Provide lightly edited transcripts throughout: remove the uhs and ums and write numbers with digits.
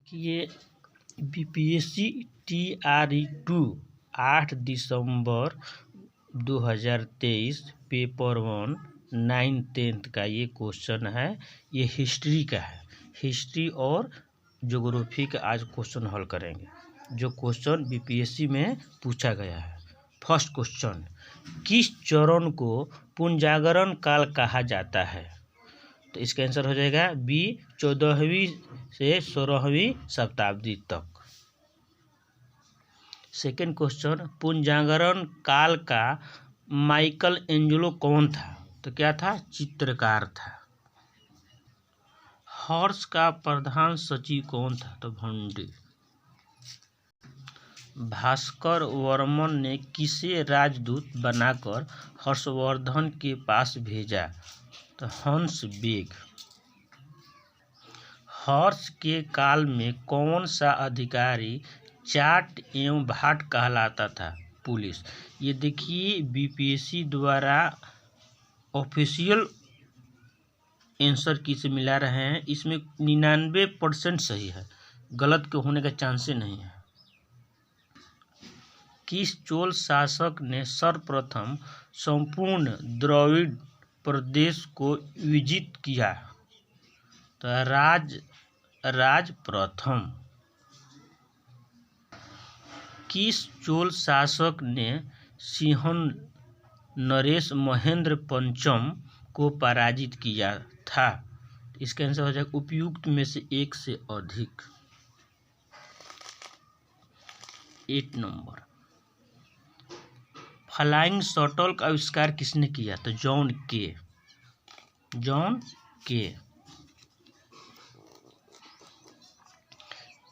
कि ये BPSC TRE2 8 दिसंबर 2023 paper 1 9 10th का ये क्वेश्चन है। ये हिस्ट्री का है। हिस्ट्री और ज्योग्राफी का आज क्वेश्चन हल करेंगे, जो क्वेश्चन बीपीएससी में पूछा गया है। फर्स्ट क्वेश्चन, किस चरण को पुनर्जागरण काल कहा जाता है? तो इसका आंसर हो जाएगा बी, 14वीं से 16वीं शताब्दी तक। सेकेंड क्वेश्चन, पुनर्जागरण काल का माइकल एंजेलो कौन था? तो क्या था? चित्रकार था। हर्ष का प्रधान सचिव कौन था? तो भंडी। भास्कर वर्मन ने किसे राजदूत बनाकर हर्षवर्धन के पास भेजा? तो हंस बेग। हर्ष के काल में कौन सा अधिकारी चाट एवं भाट कहलाता था? पुलिस। ये देखिए बीपीएससी द्वारा ऑफिशियल आंसर किसे मिला रहे हैं। इसमें 99% सही है, गलत के होने का चांस नहीं है। किस चोल शासक ने सर्वप्रथम संपूर्ण द्रविड़ प्रदेश को विजित किया? तो राज प्रथम। किस चोल शासक ने सिंहन नरेश महेंद्र पंचम को पराजित किया था? इसका आंसर हो जाएगा उपयुक्त में से एक से अधिक। 8 नंबर, फ्लाइंग शटल का आविष्कार किसने किया? तो जॉन के।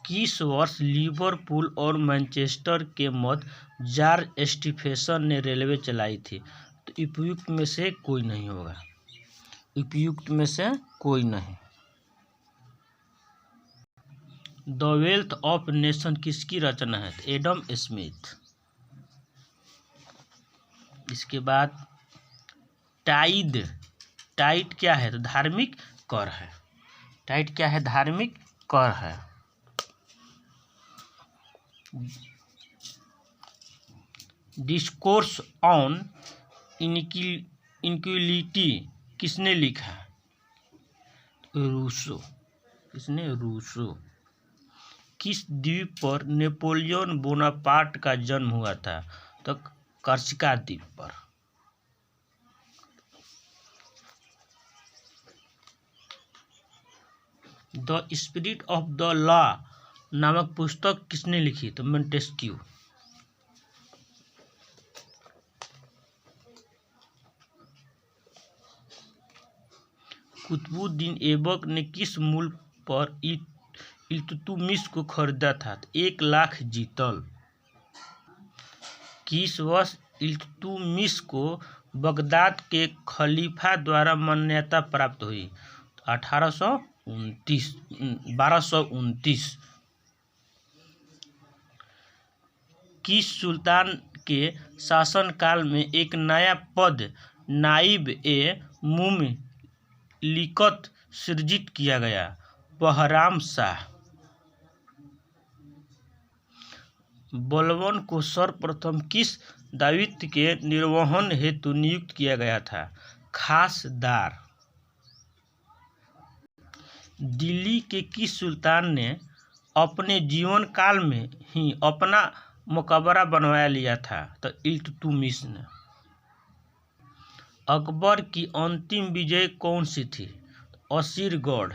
किस वर्ष लिवरपूल और मैनचेस्टर के मध्य जॉर्ज स्टीफेंसन ने रेलवे चलाई थी? तो उपयुक्त में से कोई नहीं होगा। उपयुक्त में से कोई नहीं। द वेल्थ ऑफ नेशन किसकी रचना है? तो एडम स्मिथ। इसके बाद टाइड क्या है? तो धार्मिक कर है। टाइड क्या है? धार्मिक कर है। डिस्कोर्स ऑन इनक्विलिटी किसने लिखा? रूसो। किसने? रूसो। किस द्वीप पर नेपोलियन बोनापार्ट का जन्म हुआ था? तो कर्सिका द्वीप पर। The spirit of the law नामक पुस्तक किसने लिखी? तो मोंटेस्क्यू। कुतुबुद्दीन ऐबक ने किस मूल्य पर इल्तुतमिश को खरीदा था? 1 लाख जीतल। किस वर्ष इल्तुतमिश को बगदाद के खलीफा द्वारा मान्यता प्राप्त हुई? 1229। किस सुल्तान के शासनकाल में एक नया पद नाइब-ए-मुमलिकत सृजित किया गया? बहराम शाह। बलबन को सर्वप्रथम किस दायित्व के निर्वहन हेतु नियुक्त किया गया था? खासदार। दिल्ली के किस सुल्तान ने अपने जीवन काल में ही अपना मकबरा बनवा लिया था? तो इल्तुतमिश ने। अकबर की अंतिम विजय कौन सी थी? असीरगढ़।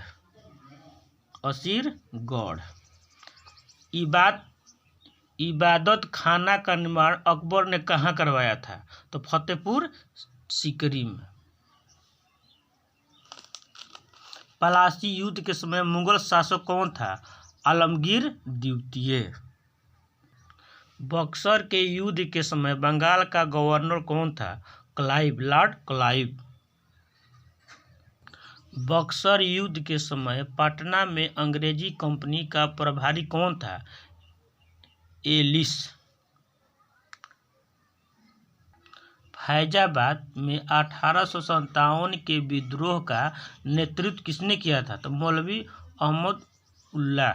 इबादत खाना का निर्माण अकबर ने कहाँ करवाया था? तो फतेहपुर सीकरी में। पलासी युद्ध के समय मुगल शासक कौन था? आलमगीर द्वितीय। बक्सर के युद्ध के समय बंगाल का गवर्नर कौन था? Lord Clive. बक्सर युद्ध के समय पटना में अंग्रेजी कंपनी का प्रभारी कौन था? एलिस। फैजाबाद में 1857 के विद्रोह का नेतृत्व किसने किया था? तो मौलवी अहमद उल्लाह।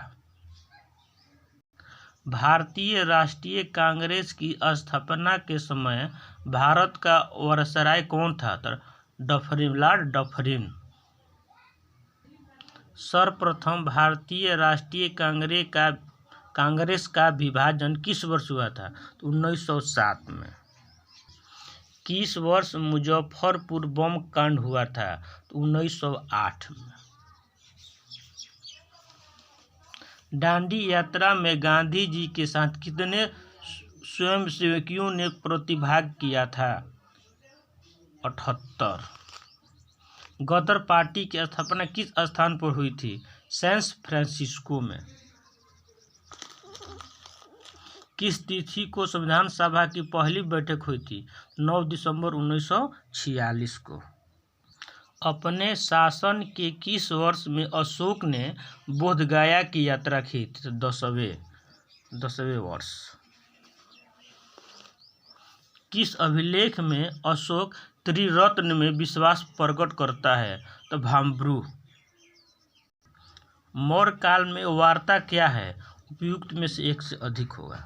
भारतीय राष्ट्रीय कांग्रेस की स्थापना के समय भारत का वायसराय कौन था? तो डफरिन, लॉर्ड डफरिन। सर्वप्रथम भारतीय राष्ट्रीय कांग्रेस का विभाजन किस वर्ष हुआ था? तो 1907 में। किस वर्ष मुजफ्फरपुर बम कांड हुआ था? तो 1908 में। दांडी यात्रा में गांधी जी के साथ कितने स्वयंसेवकों ने प्रतिभाग किया था? 78। गदर पार्टी की स्थापना किस स्थान पर हुई थी? सैन फ्रांसिस्को में। किस तिथि को संविधान सभा की पहली बैठक हुई थी? 9 दिसंबर 1946 को। अपने शासन के किस वर्ष में अशोक ने बोधगया की यात्रा की थी? 10वें वर्ष। किस अभिलेख में अशोक त्रिरत्न में विश्वास प्रकट करता है? तो भाम्ब्रू। मौर्य काल में वार्ता क्या है? उपयुक्त में से एक से अधिक होगा।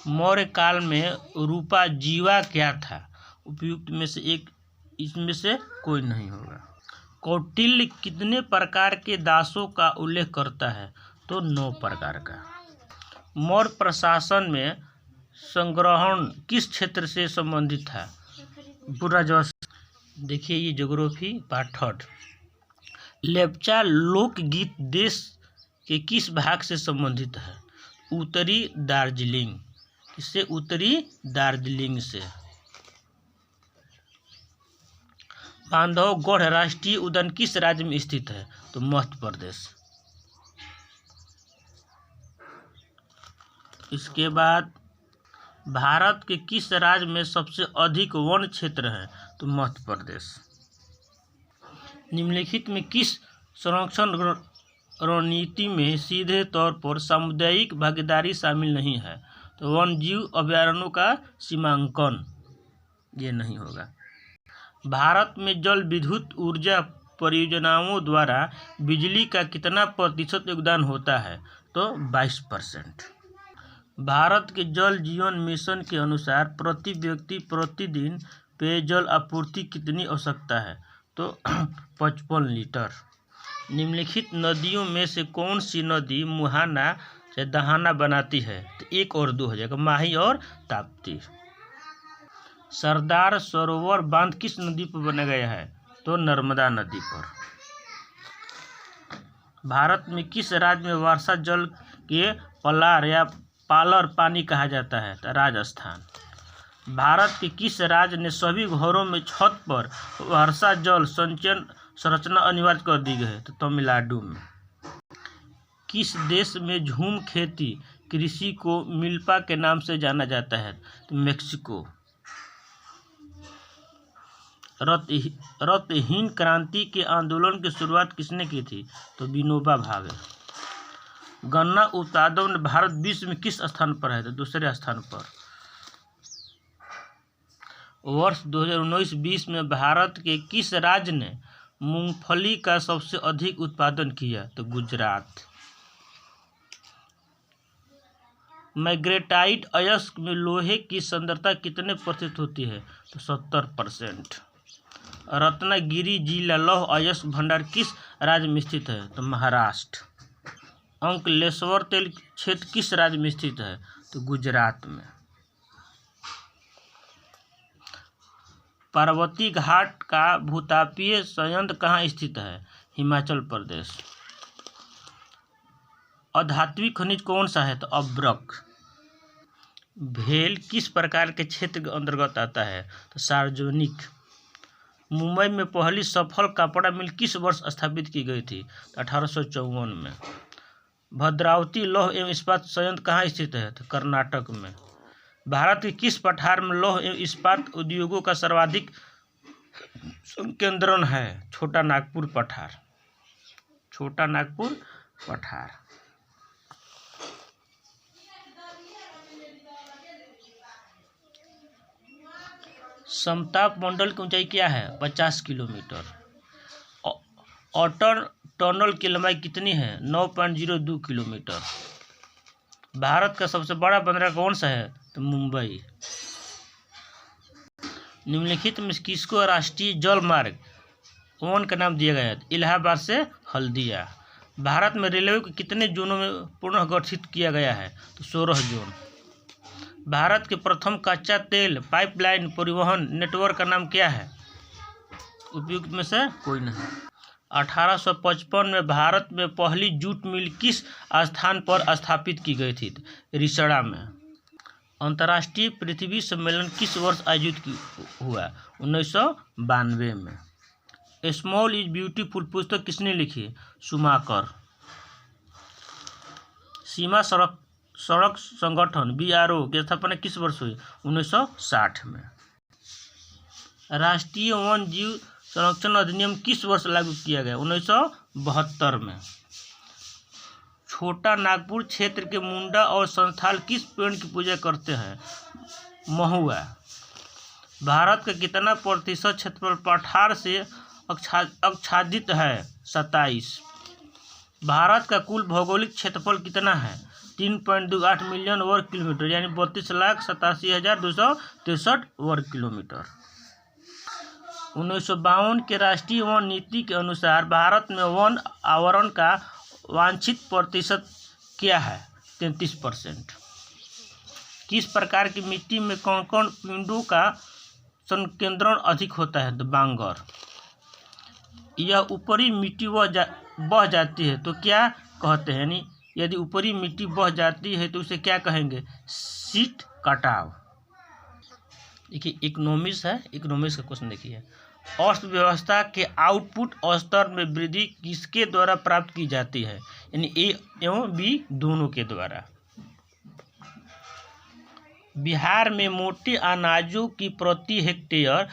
मौर्य काल में रूपा जीवा क्या था? उपयुक्त में से एक, इसमें से कोई नहीं होगा। कौटिल्य कितने प्रकार के दासों का उल्लेख करता है? तो 9 प्रकार का। मौर्य प्रशासन में संग्रहण किस क्षेत्र से संबंधित था? पुराजस्व। देखिए ये ज्योग्राफी पार्ट 3। लेप्चा लोकगीत देश के किस भाग से संबंधित है? उत्तरी दार्जिलिंग। किससे? उत्तरी दार्जिलिंग से। बांधवगढ़ राष्ट्रीय उद्यान किस राज्य में स्थित है? तो मध्य प्रदेश। इसके बाद भारत के किस राज्य में सबसे अधिक वन क्षेत्र है? तो मध्य प्रदेश। निम्नलिखित में किस संरक्षण रणनीति में सीधे तौर पर सामुदायिक भागीदारी शामिल नहीं है? तो वन्यजीव अभयारण्यों का सीमांकन। ये नहीं होगा। भारत में जल विद्युत ऊर्जा परियोजनाओं द्वारा बिजली का कितना प्रतिशत योगदान होता है? तो 22%। भारत के जल जीवन मिशन के अनुसार प्रति व्यक्ति प्रतिदिन पेयजल आपूर्ति कितनी आवश्यकता है? तो 55 लीटर। निम्नलिखित नदियों में से कौन सी नदी मुहाना से दहाना बनाती है? तो 1 और 2 हो जाएगा, माही और ताप्ती। सरदार सरोवर बांध किस नदी पर बनाया गया है? तो नर्मदा नदी पर। भारत में किस राज्य में वर्षा जल के पलार या पालर पानी कहा जाता है? तो राजस्थान। भारत के किस राज्य ने सभी घरों में छत पर वर्षा जल संचयन संरचना अनिवार्य कर दी गई है? तो तमिलनाडु में। किस देश में झूम खेती कृषि को मिल्पा के नाम से जाना जाता है? तो मेक्सिको। रतहीन क्रांति के आंदोलन की शुरुआत किसने की थी? तो विनोबा भावे। गन्ना उत्पादन में भारत विश्व में किस स्थान पर है? तो दूसरे स्थान पर। वर्ष 2019-20 में भारत के किस राज्य ने मूंगफली का सबसे अधिक उत्पादन किया? तो गुजरात। मैग्नेटाइट अयस्क में लोहे की सांद्रता कितने प्रतिशत होती है? तो 70%। रत्नागिरी जिला लौह अयस्क भंडार किस राज्य में स्थित है? तो महाराष्ट्र। अंकलेश्वर तेल क्षेत्र किस राज्य में स्थित है? तो गुजरात में। पार्वती घाट का भूतापीय संयंत्र कहाँ स्थित है? हिमाचल प्रदेश। अधात्विक खनिज कौन सा है? तो अब्रक। भेल किस प्रकार के क्षेत्र के अंतर्गत आता है? तो सार्वजनिक। मुंबई में पहली सफल कपड़ा मिल किस वर्ष स्थापित की गई थी? तो 1854 में। भद्रावती लौह एवं इस्पात संयंत्र कहाँ स्थित है? तो कर्नाटक में। भारत के किस पठार में लौह एवं इस्पात उद्योगों का सर्वाधिक संकेंद्रण है? छोटा नागपुर पठार। छोटा नागपुर पठार। समताप मंडल की ऊंचाई क्या है? 50 किलोमीटर। ऑटर टनल की लंबाई कितनी है? 9.02 किलोमीटर। भारत का सबसे बड़ा बंदरगाह कौन सा है? तो मुंबई। निम्नलिखित में किसको राष्ट्रीय जल मार्ग वन का नाम दिया गया है? इलाहाबाद से हल्दिया। भारत में रेलवे को कितने जोनों में पुनः गठित किया गया है? तो 16 जोन। भारत के प्रथम कच्चा तेल पाइपलाइन परिवहन नेटवर्क का नाम क्या है? उपयुक्त में से कोई नहीं। 1855 में भारत में पहली जूट मिल किस स्थान पर स्थापित की गई थी? रिसड़ा में। अंतर्राष्ट्रीय पृथ्वी सम्मेलन किस वर्ष आयोजित हुआ? 1992 में। स्मॉल इज ब्यूटीफुल पुस्तक किसने लिखी? शुमाकर। सीमा सड़क संगठन BRO की स्थापना किस वर्ष हुई? 1960 में। राष्ट्रीय वन जीव संरक्षण अधिनियम किस वर्ष लागू किया गया? 1972 में। छोटा नागपुर क्षेत्र के मुंडा और संथाल किस पेड़ की पूजा करते हैं? महुआ। भारत का कितना प्रतिशत क्षेत्रफल पठार से आच्छादित है? 27। भारत का कुल भौगोलिक क्षेत्रफल कितना है? 3.28 मिलियन वर्ग किलोमीटर यानी 32,87,263 वर्ग किलोमीटर। 1952 के राष्ट्रीय वन नीति के अनुसार भारत में वन आवरण का वांछित प्रतिशत क्या है? 33%। किस प्रकार की मिट्टी में कौन कौन पिंडों का संकेंद्रण अधिक होता है? तो बांगर। यह ऊपरी मिट्टी बह जाती है तो क्या कहते हैं? यानी यदि ऊपरी मिट्टी बह जाती है तो उसे क्या कहेंगे? शीट कटाव। देखिए इकोनॉमिक्स है, इकोनॉमिक्स का क्वेश्चन देखिए। अर्थव्यवस्था के आउटपुट स्तर में वृद्धि किसके द्वारा प्राप्त की जाती है? यानी A एवं B दोनों के द्वारा। बिहार में मोटे अनाजों की प्रति हेक्टेयर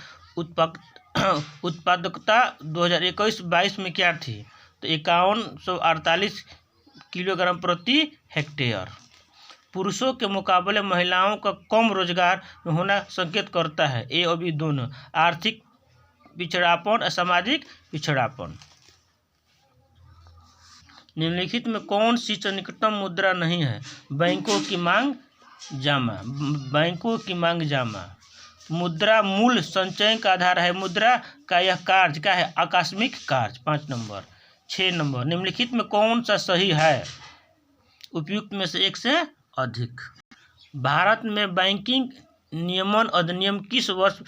उत्पादकता 2021-22 में क्या थी? तो 5148 किलोग्राम प्रति हेक्टेयर। पुरुषों के मुकाबले महिलाओं का कम रोजगार में होना संकेत करता है? A और B दोनों। आर्थिक पिछड़ापन, सामाजिक पिछड़ापन। निम्नलिखित में कौन सी निकटतम मुद्रा नहीं है? बैंकों की मांग जमा। बैंकों की मांग जमा। मुद्रा मूल संचय का आधार है। मुद्रा का यह कार्य क्या है? आकस्मिक कार्य। 5 नंबर। 6 नंबर। निम्नलिखित में कौन सा सही है? उपयुक्त में से एक से अधिक। भारत में बैंकिंग नियमन अधिनियम किस वर्ष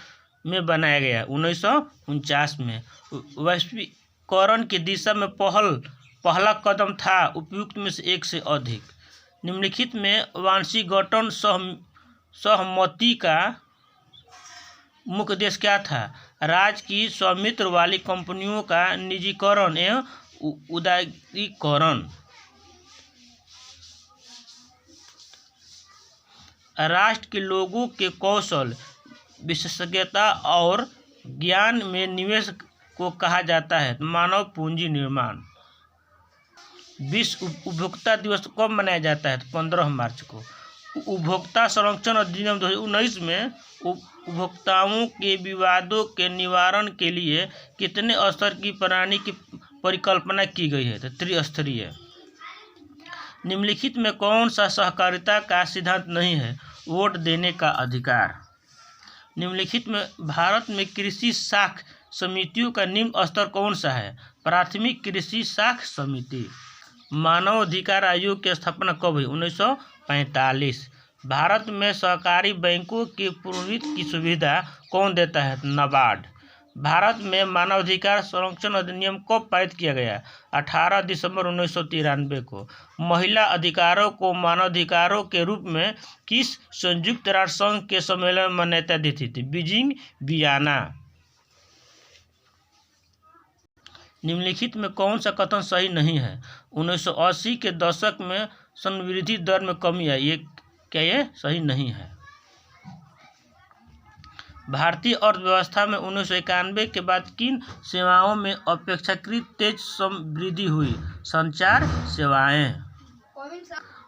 में बनाया गया? 1949 में। वैश्वीकरण की दिशा में पहला कदम था। उपयुक्त में से एक से अधिक। निम्नलिखित में वाशिंगटन सहमति का मुख्य उद्देश्य क्या था? राज्य की स्वामित्व वाली कंपनियों का निजीकरण एवं उदारीकरण। राष्ट्र के लोगों के कौशल, विशेषज्ञता और ज्ञान में निवेश को कहा जाता है मानव पूंजी निर्माण। विश्व उपभोक्ता दिवस कब मनाया जाता है? 15 मार्च को। उपभोक्ता संरक्षण अधिनियम 2019 में उपभोक्ताओं के विवादों के निवारण के लिए कितने स्तर की प्रणाली की परिकल्पना की गई है? तो त्रिस्तरीय। निम्नलिखित में कौन सा सहकारिता का सिद्धांत नहीं है? वोट देने का अधिकार। निम्नलिखित में भारत में कृषि साख समितियों का निम्न स्तर कौन सा है? प्राथमिक कृषि साख समिति। मानव अधिकार आयोग की स्थापना कब हुई? 1945। भारत में सहकारी बैंकों के पुनर्वित्त की सुविधा कौन देता है? नाबार्ड। भारत में मानवाधिकार संरक्षण अधिनियम कब पारित किया गया? 18 दिसंबर 1993 को। महिला अधिकारों को मानवाधिकारों के रूप में किस संयुक्त राष्ट्र संघ के सम्मेलन में मान्यता दी थी? Beijing Vienna. निम्नलिखित में कौन सा कथन सही नहीं है? 1980 के दशक में संवृद्धि दर में कमी आई। ये सही नहीं है। भारतीय अर्थव्यवस्था में 1991 के बाद किन सेवाओं में अपेक्षाकृत तेज समृद्धि हुई? संचार सेवाएं।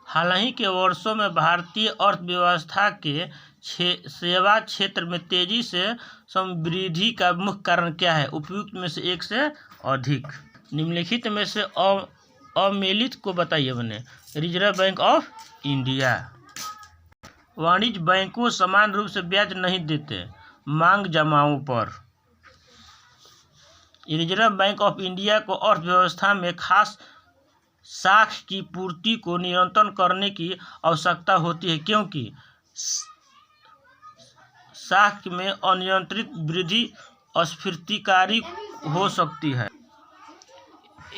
हाल ही के वर्षों में भारतीय अर्थव्यवस्था के सेवा क्षेत्र में तेजी से समृद्धि का मुख्य कारण क्या है? उपयुक्त में से एक से अधिक। निम्नलिखित में से अमेलित को बताइए मैंने। Reserve bank of India. वाणिज्य बैंकों समान रूप से ब्याज नहीं देते मांग जमाओं पर। रिजर्व बैंक ऑफ इंडिया को अर्थव्यवस्था में खास साख की पूर्ति को नियंत्रण करने की आवश्यकता होती है, क्योंकि साख में अनियंत्रित वृद्धि अस्फीतिकारी हो सकती है।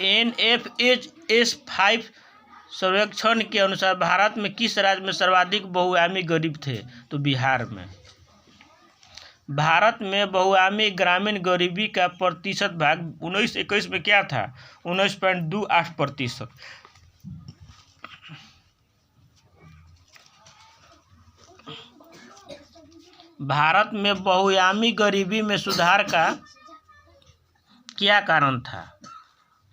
NFHS 5 सर्वेक्षण के अनुसार भारत में किस राज्य में सर्वाधिक बहुआयामी गरीब थे? तो बिहार में। भारत में बहुआयामी ग्रामीण गरीबी का प्रतिशत भाग 1921 में क्या था? 19.28%। भारत में बहुआयामी गरीबी में सुधार का क्या कारण था?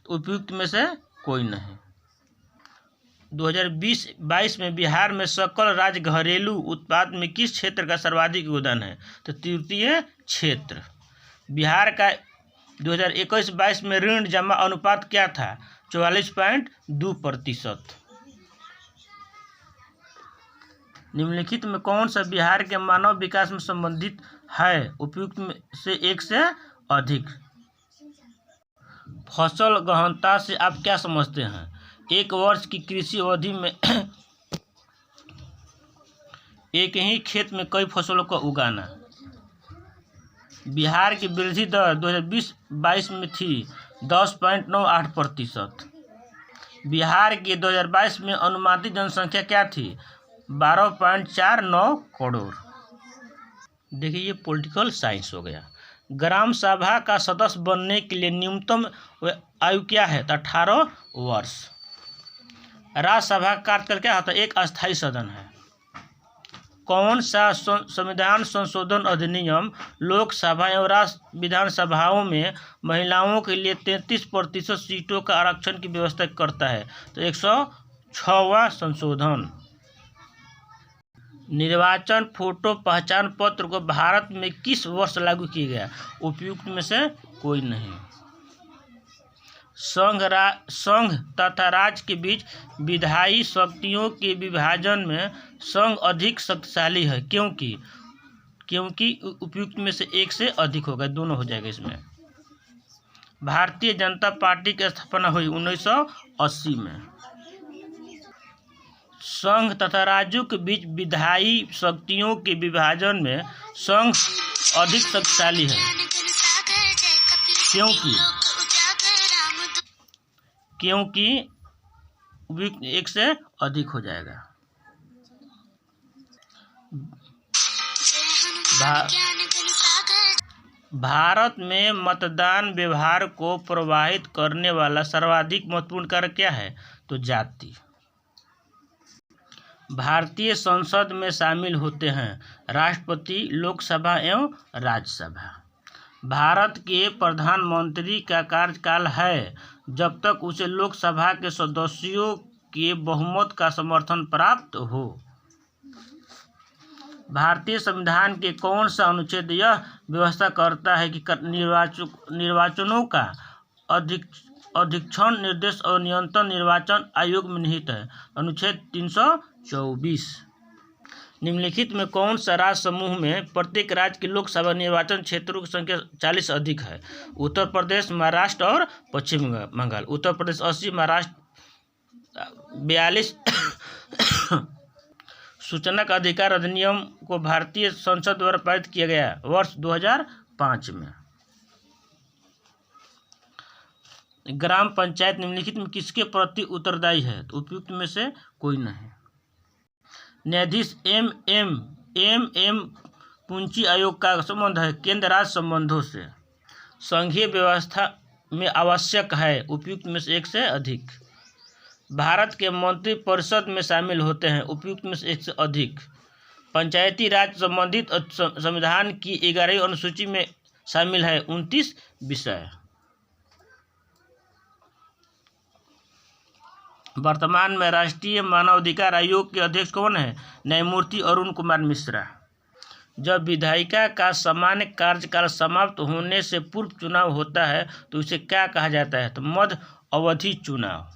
उपयुक्त में से कोई नहीं। 2020-22 में बिहार में सकल राज्य घरेलू उत्पाद में किस क्षेत्र का सर्वाधिक योगदान है? तो तृतीय क्षेत्र। बिहार का 2021-22 में ऋण जमा अनुपात क्या था? 44.2%। निम्नलिखित में कौन सा बिहार के मानव विकास में संबंधित है? उपयुक्त में से एक से अधिक। फसल गहनता से आप क्या समझते हैं? एक वर्ष की कृषि अवधि में एक ही खेत में कई फसलों का उगाना। बिहार की वृद्धि दर 2020-22 में थी 10.98%। बिहार की 2022 में अनुमानित जनसंख्या क्या थी? 12.49 करोड़। देखिए ये पॉलिटिकल साइंस हो गया। ग्राम सभा का सदस्य बनने के लिए न्यूनतम आयु क्या है? तो 18 वर्ष। राज्यसभा का कार्यकाल क्या होता है? एक अस्थायी सदन है। कौन सा संविधान संशोधन अधिनियम लोकसभा एवं राज्य विधानसभाओं में महिलाओं के लिए 33% सीटों का आरक्षण की व्यवस्था करता है? तो 106वां संशोधन। निर्वाचन फोटो पहचान पत्र को भारत में किस वर्ष लागू किया गया? उपयुक्त में से कोई नहीं। संघ तथा राज्य के बीच विधायी शक्तियों के विभाजन में संघ अधिक शक्तिशाली है, क्योंकि उपयुक्त में से एक से अधिक होगा, दोनों हो जाएगा इसमें। भारतीय जनता पार्टी की स्थापना हुई 1980 में। संघ तथा राज्यों के बीच विधायी शक्तियों के विभाजन में संघ अधिक शक्तिशाली है, क्योंकि एक से अधिक हो जाएगा। भारत में मतदान व्यवहार को प्रभावित करने वाला सर्वाधिक महत्वपूर्ण कारक क्या है? तो जाति। भारतीय संसद में शामिल होते हैं राष्ट्रपति, लोकसभा एवं राज्यसभा। भारत के प्रधानमंत्री का कार्यकाल है जब तक उसे लोकसभा के सदस्यों के बहुमत का समर्थन प्राप्त हो। भारतीय संविधान के कौन सा अनुच्छेद यह व्यवस्था करता है कि निर्वाचनों का अधीक्षण, निर्देश और नियंत्रण निर्वाचन आयोग में निहित है? अनुच्छेद 324। निम्नलिखित में कौन सा राज्य समूह में प्रत्येक राज्य की लोकसभा निर्वाचन क्षेत्रों की संख्या 40 से अधिक है? उत्तर प्रदेश, महाराष्ट्र और पश्चिम बंगाल। उत्तर प्रदेश 80, महाराष्ट्र 42। सूचना का अधिकार अधिनियम को भारतीय संसद द्वारा पारित किया गया वर्ष 2005 में। ग्राम पंचायत निम्नलिखित में किसके प्रति उत्तरदायी है? तो उपयुक्त में से कोई नहीं। न्यायाधीश एम पूंजी आयोग का संबंध है केंद्र राज्य संबंधों से। संघीय व्यवस्था में आवश्यक है? उपयुक्त में से एक से अधिक। भारत के मंत्री परिषद में शामिल होते हैं? उपयुक्त में से एक से अधिक। पंचायती राज संबंधित संविधान की 11वीं अनुसूची में शामिल है 29 विषय। वर्तमान में राष्ट्रीय मानवाधिकार आयोग के अध्यक्ष कौन है? न्यायमूर्ति अरुण कुमार मिश्रा। जब विधायिका का सामान्य कार्यकाल समाप्त होने से पूर्व चुनाव होता है तो उसे क्या कहा जाता है? तो मध्य अवधि चुनाव।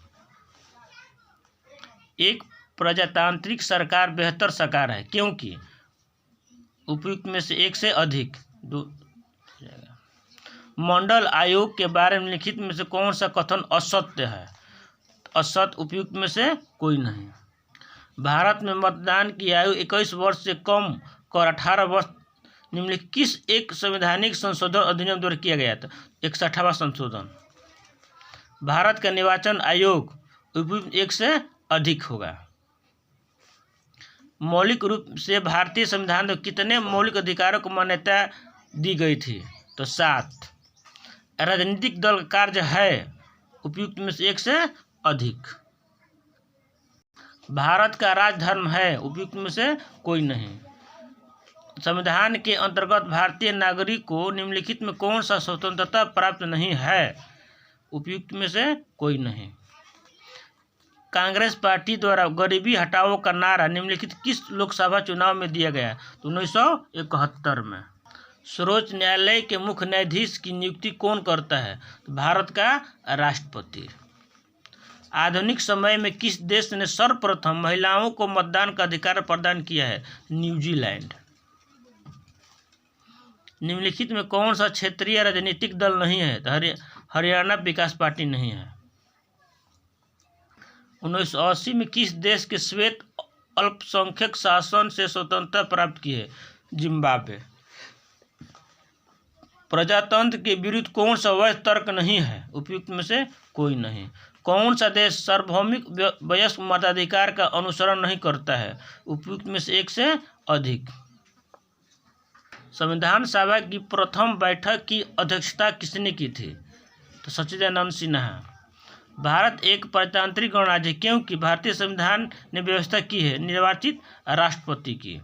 एक प्रजातांत्रिक सरकार बेहतर सरकार है क्योंकि उपयुक्त में से एक से अधिक दो। मंडल आयोग के बारे में लिखित में से कौन सा कथन असत्य है? असत्य उपयुक्त में से कोई नहीं। भारत में मतदान की आयु 21 वर्ष से कम कर 18 वर्ष निम्नलिखित किस एक संवैधानिक संशोधन अधिनियम द्वारा किया गया था? 61वां संशोधन। भारत का निर्वाचन आयोग उपयुक्त एक से अधिक होगा। मौलिक रूप से भारतीय संविधान में कितने मौलिक अधिकारों को मान्यता दी गई थी? तो 7। राजनीतिक दल का कार्य है उपयुक्त में से एक से अधिक। भारत का राजधर्म है उपयुक्त में से कोई नहीं। संविधान के अंतर्गत भारतीय नागरिक को निम्नलिखित में कौन सा स्वतंत्रता प्राप्त नहीं है? उपयुक्त में से कोई नहीं। कांग्रेस पार्टी द्वारा गरीबी हटाओ का नारा निम्नलिखित किस लोकसभा चुनाव में दिया गया? तो 1971 में। सर्वोच्च न्यायालय के मुख्य न्यायाधीश की नियुक्ति कौन करता है? तो भारत का राष्ट्रपति। आधुनिक समय में किस देश ने सर्वप्रथम महिलाओं को मतदान का अधिकार प्रदान किया है? न्यूजीलैंड। निम्नलिखित में कौन सा क्षेत्रीय राजनीतिक दल नहीं है? तो हरियाणा विकास पार्टी नहीं है। 1980 में किस देश के श्वेत अल्पसंख्यक शासन से स्वतंत्रता प्राप्त की है? जिम्बाब्वे। प्रजातंत्र के विरुद्ध कौन सा वैध तर्क नहीं है? उपयुक्त में से कोई नहीं। कौन सा देश सार्वभौमिक वयस्क मताधिकार का अनुसरण नहीं करता है? उपयुक्त में से एक से अधिक। संविधान सभा की प्रथम बैठक की अध्यक्षता किसने की थी? तो सच्चिदानंद सिन्हा। भारत एक प्रजातांत्रिक गणराज्य है क्योंकि भारतीय संविधान ने व्यवस्था की है निर्वाचित राष्ट्रपति की।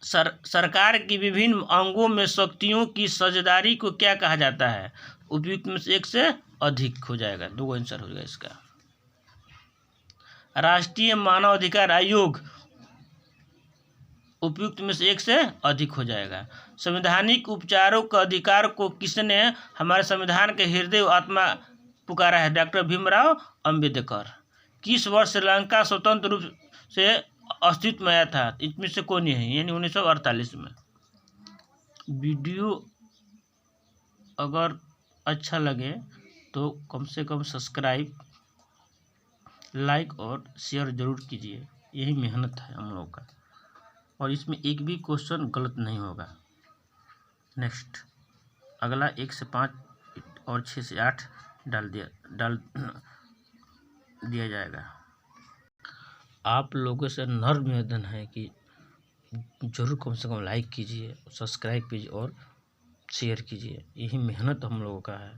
सरकार की विभिन्न अंगों में शक्तियों की साझेदारी को क्या कहा जाता है? उपयुक्त में से एक से अधिक हो जाएगा, 2 आंसर हो जाएगा इसका। राष्ट्रीय मानव अधिकार आयोग उपयुक्त में से एक से अधिक हो जाएगा। संवैधानिक उपचारों का अधिकार को किसने हमारे संविधान के हृदय आत्मा पुकारा है? डॉक्टर भीमराव अंबेडकर। किस वर्ष श्रीलंका स्वतंत्र रूप से अस्तित्व में आया था? इसमें से कोई नहीं है, यानी 1948 में। वीडियो अगर अच्छा लगे तो कम से कम सब्सक्राइब, लाइक और शेयर जरूर कीजिए। यही मेहनत है हम लोग का, और इसमें एक भी क्वेश्चन गलत नहीं होगा। नेक्स्ट अगला 1 से 5 और 6 से 8 डाल दिया जाएगा। आप लोगों से नर्म निवेदन है कि जरूर कम से कम लाइक कीजिए, सब्सक्राइब कीजिए और शेयर कीजिए। यही मेहनत हम लोगों का है।